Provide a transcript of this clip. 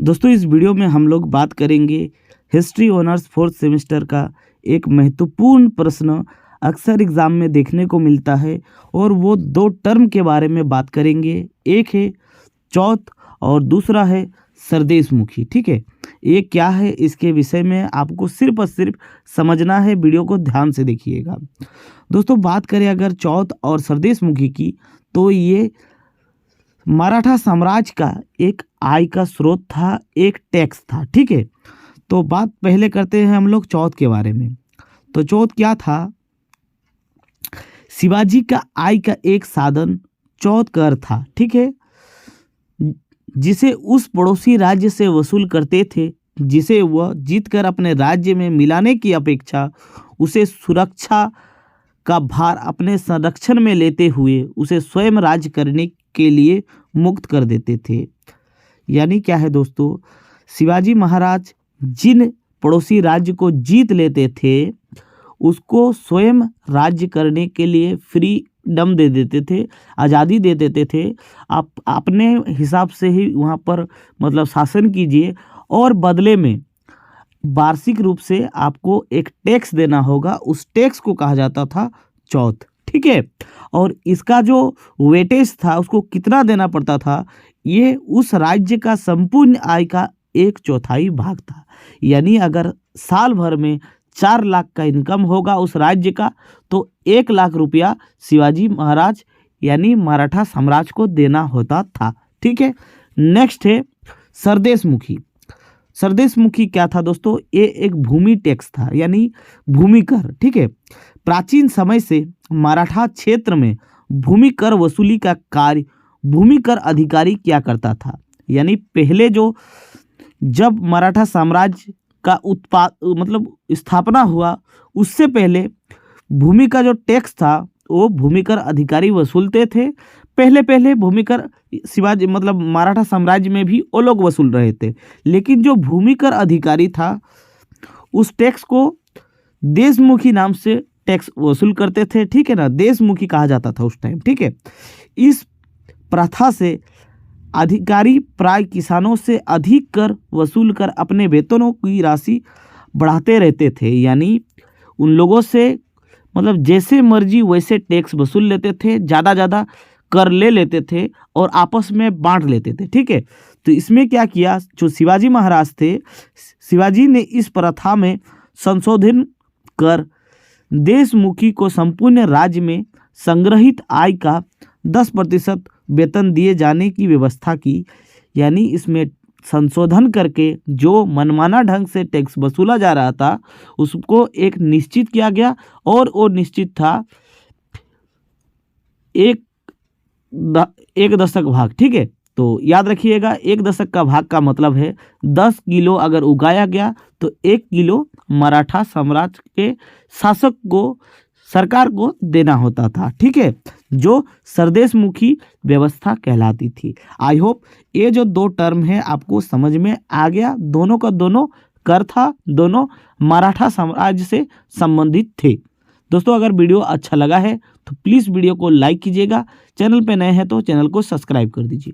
दोस्तों इस वीडियो में हम लोग बात करेंगे हिस्ट्री ऑनर्स फोर्थ सेमेस्टर का एक महत्वपूर्ण प्रश्न अक्सर एग्ज़ाम में देखने को मिलता है और वो दो टर्म के बारे में बात करेंगे। एक है चौथ और दूसरा है सरदेशमुखी। ठीक है, ये क्या है इसके विषय में आपको सिर्फ और सिर्फ समझना है। वीडियो को ध्यान से देखिएगा। दोस्तों बात करें अगर चौथ और सरदेशमुखी की, तो ये मराठा साम्राज्य का एक आय का स्रोत था, एक टैक्स था। ठीक है, तो बात पहले करते हैं हम लोग चौथ के बारे में। तो चौथ क्या था? शिवाजी का आय का एक साधन चौथ कर था। ठीक है, जिसे उस पड़ोसी राज्य से वसूल करते थे जिसे वह जीतकर अपने राज्य में मिलाने की अपेक्षा उसे सुरक्षा का भार अपने संरक्षण में लेते हुए उसे स्वयं राज्य करने के लिए मुक्त कर देते थे। यानी क्या है दोस्तों, शिवाजी महाराज जिन पड़ोसी राज्य को जीत लेते थे उसको स्वयं राज्य करने के लिए फ्रीडम दे देते थे, आज़ादी दे देते थे। आप अपने हिसाब से ही वहाँ पर मतलब शासन कीजिए और बदले में वार्षिक रूप से आपको एक टैक्स देना होगा। उस टैक्स को कहा जाता था चौथ। ठीक है, और इसका जो वेटेज था उसको कितना देना पड़ता था, ये उस राज्य का संपूर्ण आय का 1/4 भाग था। यानी अगर साल भर में 4 लाख का इनकम होगा उस राज्य का, तो 1 लाख रुपया शिवाजी महाराज यानी मराठा साम्राज्य को देना होता था। ठीक है, नेक्स्ट है सरदेशमुखी। सरदेशमुखी क्या था दोस्तों? ये एक भूमि टैक्स था, यानी भूमि कर। ठीक है, प्राचीन समय से मराठा क्षेत्र में भूमि कर वसूली का कार्य भूमि कर अधिकारी किया करता था। यानी पहले जब मराठा साम्राज्य का स्थापना हुआ उससे पहले भूमि का जो टैक्स था वो भूमि कर अधिकारी वसूलते थे। पहले भूमि कर शिवाजी मराठा साम्राज्य में भी वो लोग वसूल रहे थे, लेकिन जो भूमि कर अधिकारी था उस टैक्स को देशमुखी नाम से टैक्स वसूल करते थे। ठीक है ना, देशमुखी कहा जाता था उस टाइम। ठीक है, इस प्रथा से अधिकारी प्राय किसानों से अधिक कर वसूल कर अपने वेतनों की राशि बढ़ाते रहते थे। यानी उन लोगों से जैसे मर्जी वैसे टैक्स वसूल लेते थे, ज़्यादा कर ले लेते थे और आपस में बांट लेते थे। ठीक है, तो इसमें क्या किया, जो शिवाजी महाराज थे, शिवाजी ने इस प्रथा में संशोधन कर देशमुखी को संपूर्ण राज्य में संग्रहित आय का 10% वेतन दिए जाने की व्यवस्था की। यानी इसमें संशोधन करके जो मनमाना ढंग से टैक्स वसूला जा रहा था उसको एक निश्चित किया गया, और वो निश्चित था एक दशक भाग। ठीक है, तो याद रखिएगा 1 दशक का भाग का मतलब है 10 किलो अगर उगाया गया तो 1 किलो मराठा साम्राज्य के शासक को, सरकार को देना होता था। ठीक है, जो सरदेशमुखी व्यवस्था कहलाती थी। आई होप ये जो दो टर्म है आपको समझ में आ गया। दोनों का दोनों कर था, दोनों मराठा साम्राज्य से संबंधित थे। दोस्तों अगर वीडियो अच्छा लगा है तो प्लीज़ वीडियो को लाइक कीजिएगा। चैनल पे नए हैं तो चैनल को सब्सक्राइब कर दीजिए।